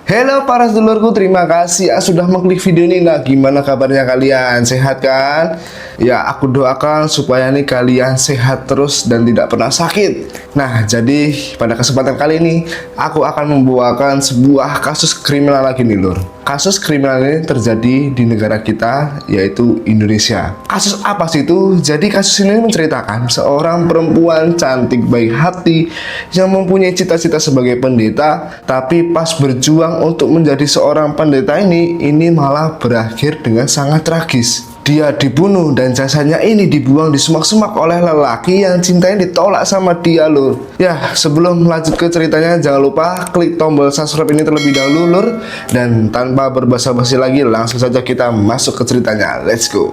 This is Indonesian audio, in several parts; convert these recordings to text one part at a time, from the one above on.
Halo para sedulurku, terima kasih sudah mengklik video ini. Nah, gimana kabarnya kalian? Sehat kan? Ya, aku doakan supaya nih kalian sehat terus dan tidak pernah sakit. Nah, jadi pada kesempatan kali ini aku akan membawakan sebuah kasus kriminal lagi nih, Lur. Kasus kriminal ini terjadi di negara kita, yaitu Indonesia. Kasus apa sih itu? Jadi kasus ini menceritakan seorang perempuan cantik baik hati yang mempunyai cita-cita sebagai pendeta, tapi pas berjuang untuk menjadi seorang pendeta ini malah berakhir dengan sangat tragis. Dia dibunuh dan jasanya ini dibuang di semak-semak oleh lelaki yang cintanya ditolak sama dia, Lur. Ya, sebelum lanjut ke ceritanya, jangan lupa klik tombol subscribe ini terlebih dahulu, Lur. Dan tanpa berbasa-basi lagi, langsung saja kita masuk ke ceritanya. Let's go.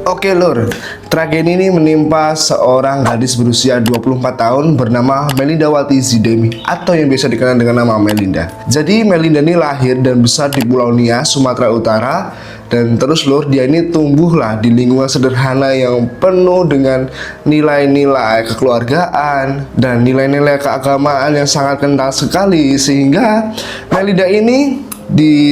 Oke, Lur, tragedi ini menimpa seorang gadis berusia 24 tahun bernama Melindawati Zidemi atau yang biasa dikenal dengan nama Melinda. Jadi Melinda ini lahir dan besar di Pulau Nias, Sumatera Utara. Dan terus, Lur, dia ini tumbuhlah di lingkungan sederhana yang penuh dengan nilai-nilai kekeluargaan dan nilai-nilai keagamaan yang sangat kental sekali. Sehingga Melinda ini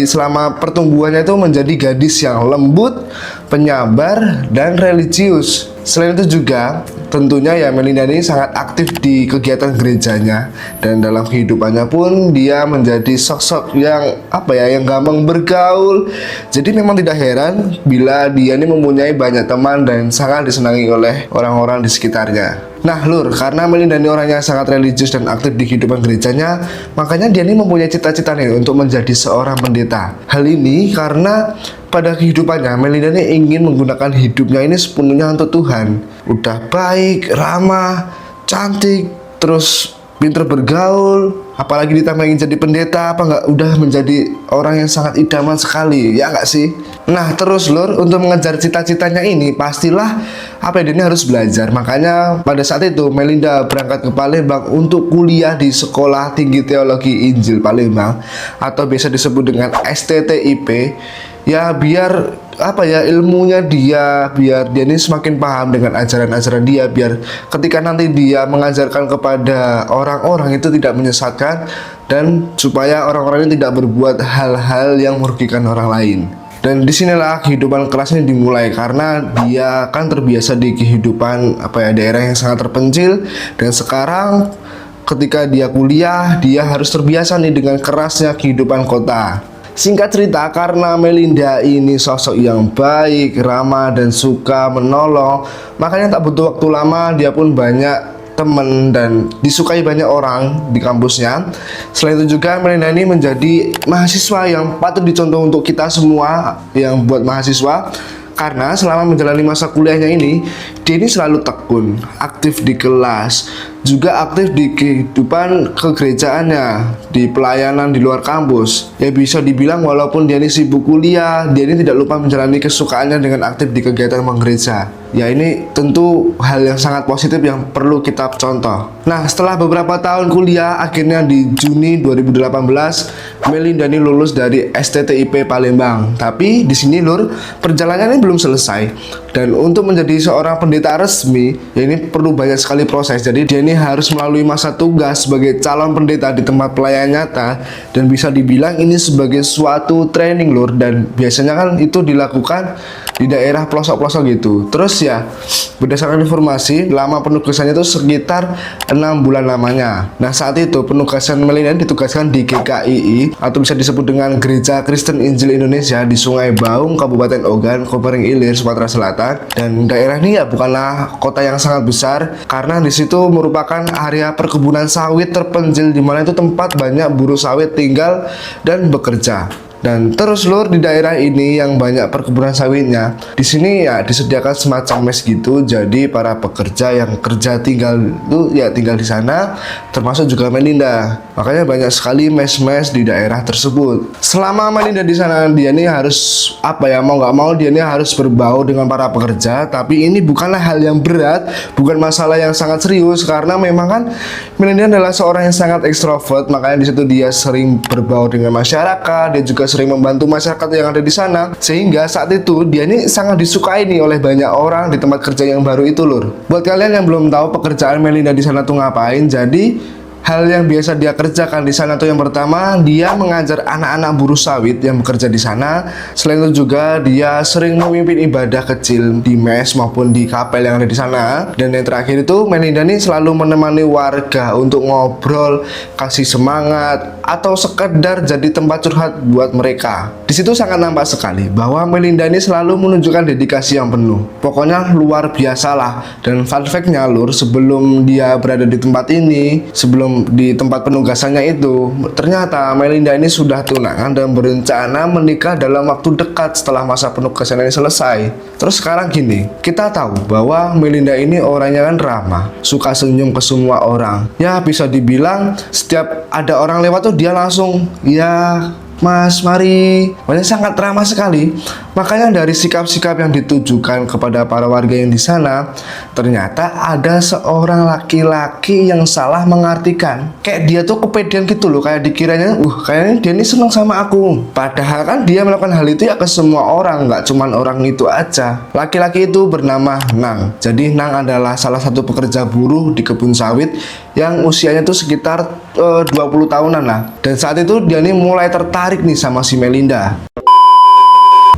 selama pertumbuhannya itu menjadi gadis yang lembut, penyabar, dan religius. Selain itu juga tentunya ya Melinda ini sangat aktif di kegiatan gerejanya, dan dalam kehidupannya pun dia menjadi sosok yang yang gampang bergaul. Jadi memang tidak heran bila dia ini mempunyai banyak teman dan sangat disenangi oleh orang-orang di sekitarnya. Nah, Lur, karena Melinda ini orangnya sangat religius dan aktif di kehidupan gerejanya, makanya dia ini mempunyai cita-cita nih untuk menjadi seorang pendeta. Hal ini karena pada kehidupannya Melinda ini ingin menggunakan hidupnya ini sepenuhnya untuk Tuhan. Udah baik, ramah, cantik, terus pinter bergaul, apalagi ditambah ingin jadi pendeta, udah menjadi orang yang sangat idaman sekali, ya nggak sih? Nah, terus, Lur, untuk mengejar cita-citanya ini pastilah dia ini harus belajar. Makanya pada saat itu Melinda berangkat ke Palembang untuk kuliah di Sekolah Tinggi Teologi Injil Palembang atau biasa disebut dengan STTIP. Ya, biar ilmunya biar dia ini semakin paham dengan ajaran-ajaran dia, biar ketika nanti dia mengajarkan kepada orang-orang itu tidak menyesatkan, dan supaya orang-orang ini tidak berbuat hal-hal yang merugikan orang lain. Dan disinilah kehidupan keras ini dimulai, karena dia kan terbiasa di kehidupan daerah yang sangat terpencil, dan sekarang ketika dia kuliah, dia harus terbiasa nih dengan kerasnya kehidupan kota. Singkat cerita, karena Melinda ini sosok yang baik, ramah, dan suka menolong, makanya tak butuh waktu lama dia pun banyak teman dan disukai banyak orang di kampusnya. Selain itu juga Melinda ini menjadi mahasiswa yang patut dicontoh untuk kita semua yang buat mahasiswa, karena selama menjalani masa kuliahnya ini dia ini selalu tekun, aktif di kelas, juga aktif di kehidupan kegerejaannya, di pelayanan di luar kampus. Ya, bisa dibilang walaupun dia ini sibuk kuliah, dia ini tidak lupa menjalani kesukaannya dengan aktif di kegiatan menggereja. Ya, ini tentu hal yang sangat positif yang perlu kita contoh. Nah, setelah beberapa tahun kuliah, akhirnya di Juni 2018 Melinda ini lulus dari STTIP Palembang. Tapi di sini, Lur, perjalanannya belum selesai. Dan untuk menjadi seorang pendeta resmi, ya ini perlu banyak sekali proses. Jadi dia ini harus melalui masa tugas sebagai calon pendeta di tempat pelayanan nyata, dan bisa dibilang ini sebagai suatu training, Lur, dan biasanya kan itu dilakukan di daerah pelosok-pelosok gitu. Terus ya, berdasarkan informasi, lama penugasannya itu sekitar 6 bulan lamanya. Nah, saat itu penugasan Melinda ditugaskan di GKII atau bisa disebut dengan Gereja Kristen Injil Indonesia di Sungai Baung, Kabupaten Ogan, Komering Ilir, Sumatera Selatan. Dan daerah ini ya bukanlah kota yang sangat besar, karena di situ merupakan area perkebunan sawit terpencil, di mana itu tempat banyak buruh sawit tinggal dan bekerja. Dan terus, Lur, di daerah ini yang banyak perkebunan sawitnya, di sini ya disediakan semacam mes gitu. Jadi para pekerja yang kerja tinggal di sana, termasuk juga Melinda. Makanya banyak sekali mes-mes di daerah tersebut. Selama Melinda di sana, dia ini harus mau nggak mau dia ini harus berbau dengan para pekerja. Tapi ini bukanlah hal yang berat, bukan masalah yang sangat serius, karena memang kan Melinda adalah seorang yang sangat ekstrovert. Makanya di situ dia sering berbau dengan masyarakat, dia juga sering membantu masyarakat yang ada di sana, sehingga saat itu dia ini sangat disukai nih oleh banyak orang di tempat kerja yang baru itu, Lur. Buat kalian yang belum tahu pekerjaan Melinda di sana tuh ngapain, jadi hal yang biasa dia kerjakan di sana tuh yang pertama, dia mengajar anak-anak buruh sawit yang bekerja di sana. Selain itu juga dia sering memimpin ibadah kecil di mes maupun di kapel yang ada di sana. Dan yang terakhir itu, Melinda ini selalu menemani warga untuk ngobrol, kasih semangat, atau sekedar jadi tempat curhat buat mereka. Di situ sangat nampak sekali bahwa Melinda ini selalu menunjukkan dedikasi yang penuh. Pokoknya luar biasa lah. Dan fun fact-nya lur, sebelum dia berada di tempat ini, sebelum di tempat penugasannya itu, ternyata Melinda ini sudah tunangan dan berencana menikah dalam waktu dekat setelah masa penugasan ini selesai. Terus sekarang gini, kita tahu bahwa Melinda ini orangnya kan ramah, suka senyum ke semua orang. Ya bisa dibilang setiap ada orang lewat tuh dia langsung, ya Mas, mari. Makanya sangat ramah sekali. Makanya dari sikap-sikap yang ditujukan kepada para warga yang di sana, ternyata ada seorang laki-laki yang salah mengartikan. Kayak dia tuh kepedean gitu loh, kayak dikiranya, kayaknya dia ini senang sama aku. Padahal kan dia melakukan hal itu ya ke semua orang, nggak cuman orang itu aja. Laki-laki itu bernama Nang. Jadi Nang adalah salah satu pekerja buruh di kebun sawit yang usianya tuh sekitar 20 tahunan lah. Dan saat itu dia ini mulai tertarik nih sama si Melinda.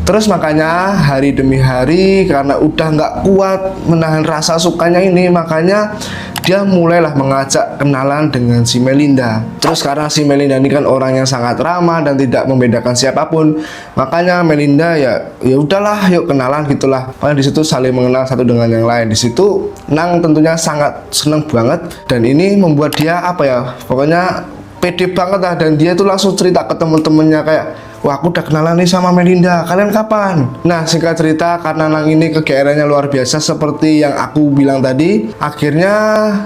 Terus makanya hari demi hari karena udah nggak kuat menahan rasa sukanya ini, makanya dia mulailah mengajak kenalan dengan si Melinda. Terus karena si Melinda ini kan orang yang sangat ramah dan tidak membedakan siapapun, makanya Melinda ya udahlah yuk kenalan gitulah. Makanya di situ saling mengenal satu dengan yang lain. Di situ Nang tentunya sangat seneng banget dan ini membuat dia pokoknya pede banget lah, dan dia tuh langsung cerita ke temen-temennya kayak, wah aku udah kenalan nih sama Melinda, kalian kapan? Nah singkat cerita, karena Nang ini kegeerannya luar biasa seperti yang aku bilang tadi, akhirnya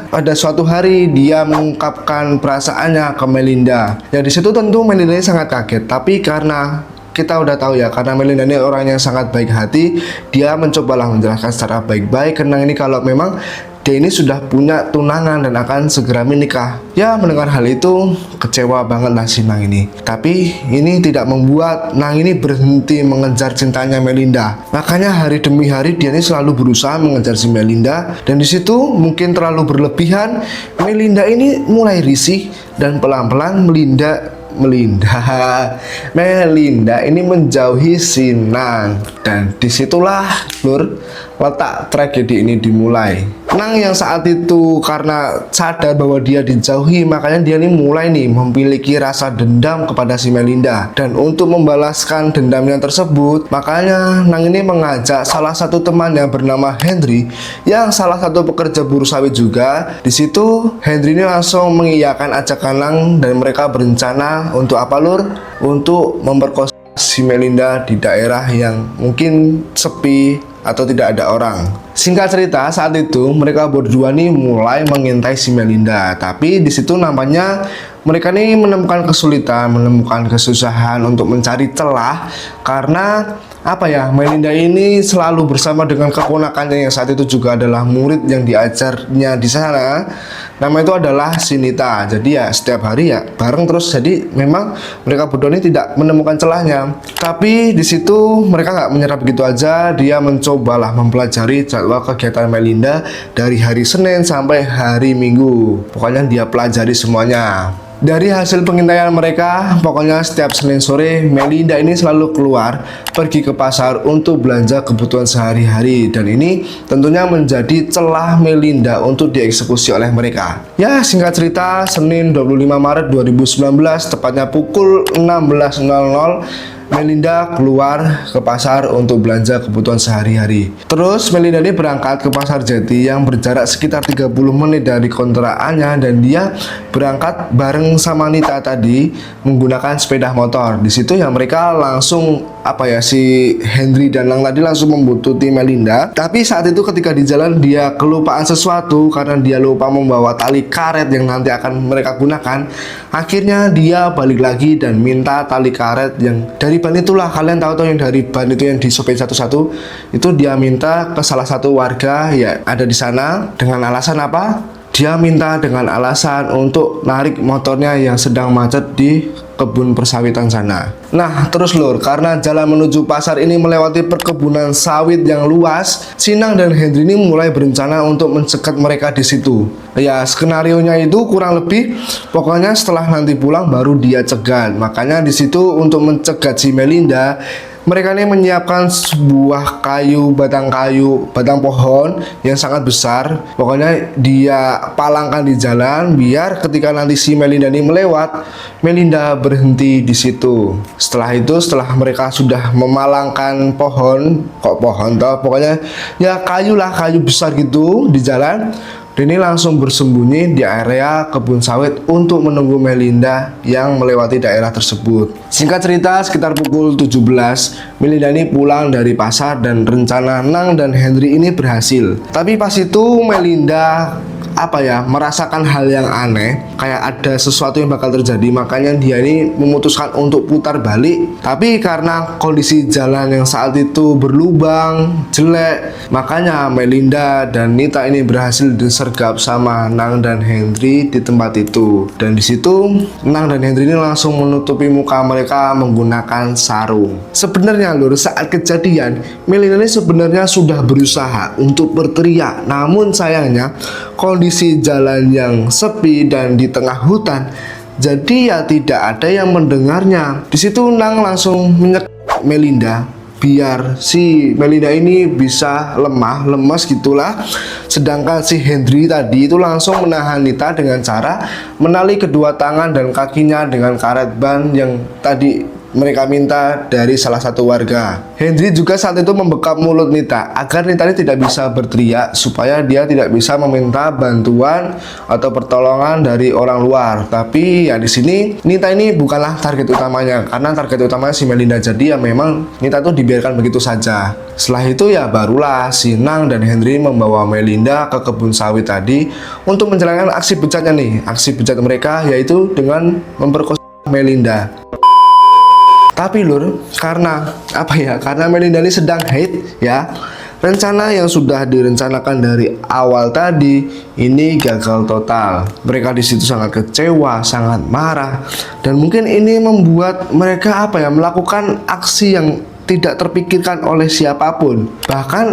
pada suatu hari dia mengungkapkan perasaannya ke Melinda. Ya di situ tentu Melinda ini sangat kaget, tapi karena kita udah tahu ya, karena Melinda ini orang yang sangat baik hati, dia mencobalah menjelaskan secara baik-baik ke Nang ini kalau memang dia ini sudah punya tunangan dan akan segera menikah. Ya mendengar hal itu kecewa banget lah si Nang ini. Tapi ini tidak membuat Nang ini berhenti mengejar cintanya Melinda. Makanya hari demi hari dia ini selalu berusaha mengejar si Melinda. Dan di situ mungkin terlalu berlebihan, Melinda ini mulai risih dan pelan-pelan Melinda ini menjauhi si Nang. Dan disitulah lur letak tragedi ini dimulai. Nang yang saat itu karena sadar bahwa dia dijauhi, makanya dia ini mulai memiliki rasa dendam kepada si Melinda. Dan untuk membalaskan dendamnya tersebut, makanya Nang ini mengajak salah satu teman yang bernama Henry, yang salah satu pekerja buruh sawit juga. Di situ Henry ini langsung mengiyakan ajakan Nang dan mereka berencana untuk apa lur? Untuk memperkosa si Melinda di daerah yang mungkin sepi atau tidak ada orang. Singkat cerita, saat itu mereka berdua mulai mengintai si Melinda. Tapi di situ nampaknya mereka menemukan kesulitan, menemukan kesusahan untuk mencari celah karena Melinda ini selalu bersama dengan keponakannya yang saat itu juga adalah murid yang diajarnya di sana. Nama itu adalah Sinita. Jadi ya setiap hari ya bareng terus. Jadi memang mereka berdua ini tidak menemukan celahnya. Tapi di situ mereka nggak menyerah begitu aja. Dia mencobalah mempelajari jadwal kegiatan Melinda dari hari Senin sampai hari Minggu. Pokoknya dia pelajari semuanya. Dari hasil pengintaian mereka, pokoknya setiap Senin sore Melinda ini selalu keluar pergi ke pasar untuk belanja kebutuhan sehari-hari, dan ini tentunya menjadi celah Melinda untuk dieksekusi oleh mereka. Ya singkat cerita, Senin 25 Maret 2019 tepatnya pukul 16.00 Melinda keluar ke pasar untuk belanja kebutuhan sehari-hari. Terus Melinda ini berangkat ke Pasar Jati yang berjarak sekitar 30 menit dari kontrakannya, dan dia berangkat bareng sama Nita tadi menggunakan sepeda motor. Di situ ya mereka langsung si Henry dan Nang tadi langsung membuntuti Melinda. Tapi saat itu ketika di jalan dia kelupaan sesuatu karena dia lupa membawa tali karet yang nanti akan mereka gunakan. Akhirnya dia balik lagi dan minta tali karet yang dari ban itulah, kalian tahu yang dari ban itu yang disopin satu-satu, itu dia minta ke salah satu warga ya ada di sana. Dengan alasan apa? Dia minta dengan alasan untuk narik motornya yang sedang macet di kebun persawitan sana. Nah, terus lur, karena jalan menuju pasar ini melewati perkebunan sawit yang luas, Sinang dan Hendri ini mulai berencana untuk mencegat mereka di situ. Ya, skenarionya itu kurang lebih, pokoknya setelah nanti pulang baru dia cegat. Makanya di situ untuk mencegat si Melinda, mereka ini menyiapkan sebuah batang pohon yang sangat besar. Pokoknya dia palangkan di jalan biar ketika nanti si Melinda ini melewat, Melinda berhenti di situ. Setelah itu, setelah mereka sudah memalangkan pokoknya ya kayu besar gitu di jalan, Denny langsung bersembunyi di area kebun sawit untuk menunggu Melinda yang melewati daerah tersebut. Singkat cerita, sekitar pukul 17, Melinda ini pulang dari pasar dan rencana Nang dan Henry ini berhasil. Tapi pas itu Melinda merasakan hal yang aneh, kayak ada sesuatu yang bakal terjadi. Makanya dia ini memutuskan untuk putar balik. Tapi karena kondisi jalan yang saat itu berlubang, jelek, makanya Melinda dan Nita ini berhasil disergap sama Nang dan Henry di tempat itu. Dan di situ Nang dan Henry ini langsung menutupi muka mereka menggunakan sarung. Sebenarnya lur, saat kejadian Melinda ini sebenarnya sudah berusaha untuk berteriak, namun sayangnya kondisi jalan yang sepi dan di tengah hutan, jadi ya tidak ada yang mendengarnya. Di situ Nang langsung menyek Melinda biar si Melinda ini bisa lemas gitulah. Sedangkan si Henry tadi itu langsung menahan Nita dengan cara menali kedua tangan dan kakinya dengan karet ban yang tadi mereka minta dari salah satu warga. Henry juga saat itu membekap mulut Nita agar Nita ini tidak bisa berteriak, supaya dia tidak bisa meminta bantuan atau pertolongan dari orang luar. Tapi ya di sini Nita ini bukanlah target utamanya, karena target utamanya si Melinda. Jadi ya memang Nita tuh dibiarkan begitu saja. Setelah itu ya barulah si Nang dan Henry membawa Melinda ke kebun sawit tadi untuk menjalankan aksi bejatnya nih. Aksi bejat mereka yaitu dengan memperkosa Melinda. Tapi lur, karena Melinda ini sedang haid ya, rencana yang sudah direncanakan dari awal tadi ini gagal total. Mereka di situ sangat kecewa, sangat marah, dan mungkin ini membuat mereka melakukan aksi yang tidak terpikirkan oleh siapapun. Bahkan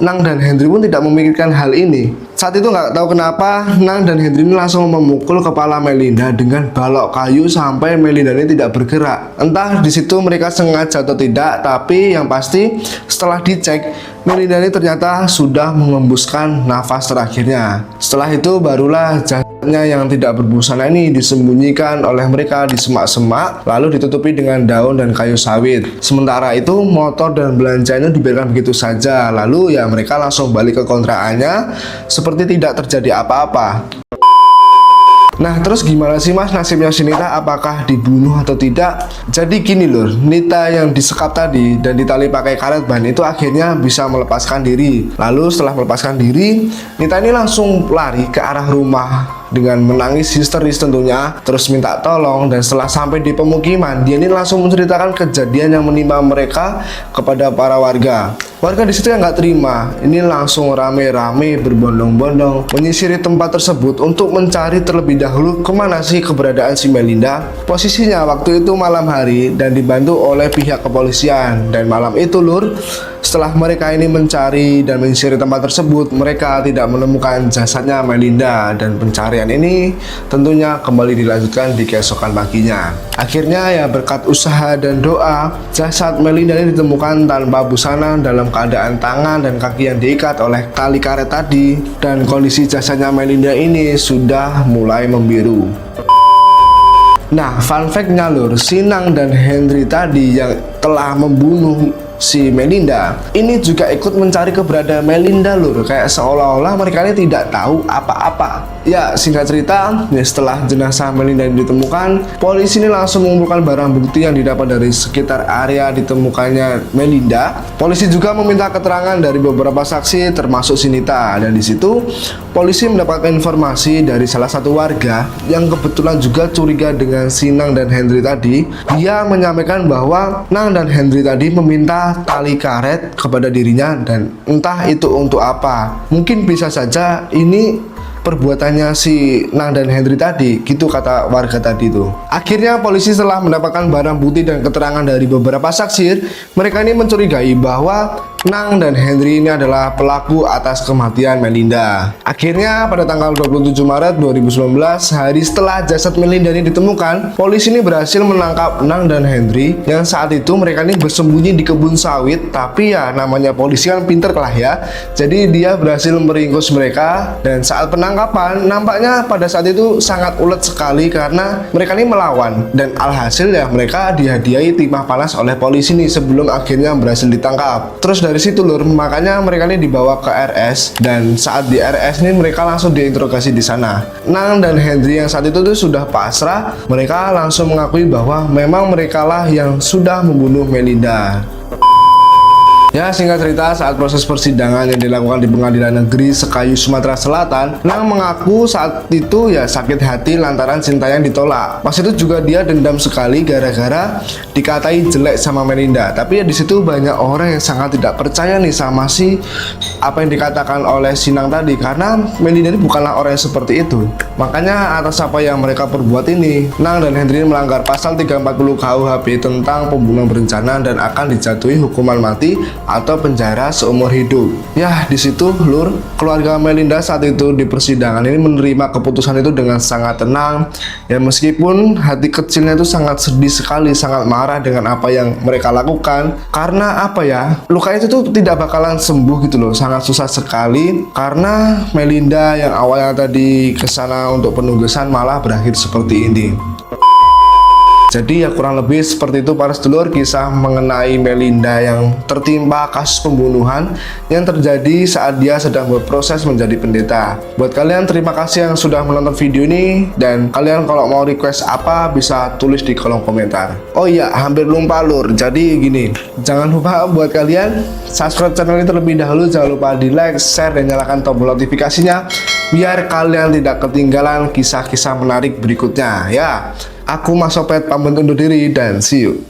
Nang dan Henry pun tidak memikirkan hal ini. Saat itu nggak tahu kenapa Nang dan Henry ini langsung memukul kepala Melinda dengan balok kayu sampai Melinda ini tidak bergerak. Entah di situ mereka sengaja atau tidak, tapi yang pasti setelah dicek Melinda ini ternyata sudah mengembuskan nafas terakhirnya. Setelah itu barulah jasadnya yang tidak berbusana ini disembunyikan oleh mereka di semak-semak, lalu ditutupi dengan daun dan kayu sawit. Sementara itu motor dan belanjanya dibiarkan begitu saja. Lalu ya mereka langsung balik ke kontrakannya seperti tidak terjadi apa-apa. Nah, terus gimana sih mas nasibnya si Nita? Apakah dibunuh atau tidak? Jadi gini lur, Nita yang disekap tadi dan ditali pakai karet ban itu akhirnya bisa melepaskan diri. Lalu setelah melepaskan diri, Nita ini langsung lari ke arah rumah dengan menangis histeris tentunya, terus minta tolong. Dan setelah sampai di pemukiman, dia ini langsung menceritakan kejadian yang menimpa mereka kepada para warga. Warga di situ yang nggak terima, ini langsung rame-rame berbondong-bondong menyisiri tempat tersebut untuk mencari terlebih dahulu kemana sih keberadaan si Melinda. Posisinya waktu itu malam hari dan dibantu oleh pihak kepolisian. Dan malam itu lur, setelah mereka ini mencari dan menyisiri tempat tersebut, mereka tidak menemukan jasadnya Melinda, dan pencarian ini tentunya kembali dilanjutkan di keesokan paginya. Akhirnya ya berkat usaha dan doa, jasad Melinda ini ditemukan tanpa busana dalam keadaan tangan dan kaki yang diikat oleh tali karet tadi, dan kondisi jasadnya Melinda ini sudah mulai membiru. Nah, fun fact-nya lur, Sinang dan Henry tadi yang telah membunuh si Melinda ini juga ikut mencari keberadaan Melinda lur, kayak seolah-olah mereka ini tidak tahu apa-apa. Ya singkat cerita, ya setelah jenazah Melinda ditemukan, polisi ini langsung mengumpulkan barang bukti yang didapat dari sekitar area ditemukannya Melinda. Polisi juga meminta keterangan dari beberapa saksi termasuk si Nita, dan di situ polisi mendapatkan informasi dari salah satu warga yang kebetulan juga curiga dengan si Nang dan Henry tadi. Dia menyampaikan bahwa Nang dan Henry tadi meminta tali karet kepada dirinya, dan entah itu untuk apa. Mungkin bisa saja ini perbuatannya si Nang dan Henry tadi, gitu kata warga tadi tuh. Akhirnya polisi setelah mendapatkan barang bukti dan keterangan dari beberapa saksi, mereka ini mencurigai bahwa Nang dan Henry ini adalah pelaku atas kematian Melinda. Akhirnya pada tanggal 27 Maret 2019, hari setelah jasad Melinda ini ditemukan, polisi ini berhasil menangkap Nang dan Henry yang saat itu mereka ini bersembunyi di kebun sawit. Tapi ya namanya polisi kan pinter lah ya, jadi dia berhasil meringkus mereka. Dan saat penangkapan nampaknya pada saat itu sangat ulet sekali karena mereka ini melawan, dan alhasil ya mereka dihadiahi timah panas oleh polisi nih sebelum akhirnya berhasil ditangkap. Terus dari situ lur, makanya mereka ini dibawa ke RS, dan saat di RS ini mereka langsung diinterogasi di sana. Nang dan Henry yang saat itu tuh sudah pasrah, mereka langsung mengakui bahwa memang mereka lah yang sudah membunuh Melinda. Ya, singkat cerita, saat proses persidangan yang dilakukan di Pengadilan Negeri Sekayu, Sumatera Selatan, Nang mengaku saat itu ya sakit hati lantaran cintanya ditolak. Pas itu juga dia dendam sekali gara-gara dikatai jelek sama Melinda. Tapi ya di situ banyak orang yang sangat tidak percaya nih sama si apa yang dikatakan oleh si Nang tadi, karena Melinda ini bukanlah orang yang seperti itu. Makanya atas apa yang mereka perbuat ini, Nang dan Henry melanggar pasal 340 KUHP tentang pembunuhan berencana dan akan dijatuhi hukuman mati atau penjara seumur hidup. Ya, di situ lur, keluarga Melinda saat itu di persidangan ini menerima keputusan itu dengan sangat tenang. Ya meskipun hati kecilnya itu sangat sedih sekali, sangat marah dengan apa yang mereka lakukan. Karena apa ya, luka itu tuh tidak bakalan sembuh gitu loh, sangat susah sekali. Karena Melinda yang awalnya tadi kesana untuk penugasan malah berakhir seperti ini. Jadi ya kurang lebih seperti itu para sedulur, kisah mengenai Melinda yang tertimpa kasus pembunuhan yang terjadi saat dia sedang berproses menjadi pendeta. Buat kalian, terima kasih yang sudah menonton video ini, dan kalian kalau mau request apa bisa tulis di kolom komentar. Oh iya, hampir lupa lur, jadi gini, jangan lupa buat kalian subscribe channel ini terlebih dahulu, jangan lupa di like, share, dan nyalakan tombol notifikasinya biar kalian tidak ketinggalan kisah-kisah menarik berikutnya ya. Aku Mas Sopet pamit undur diri dan see you.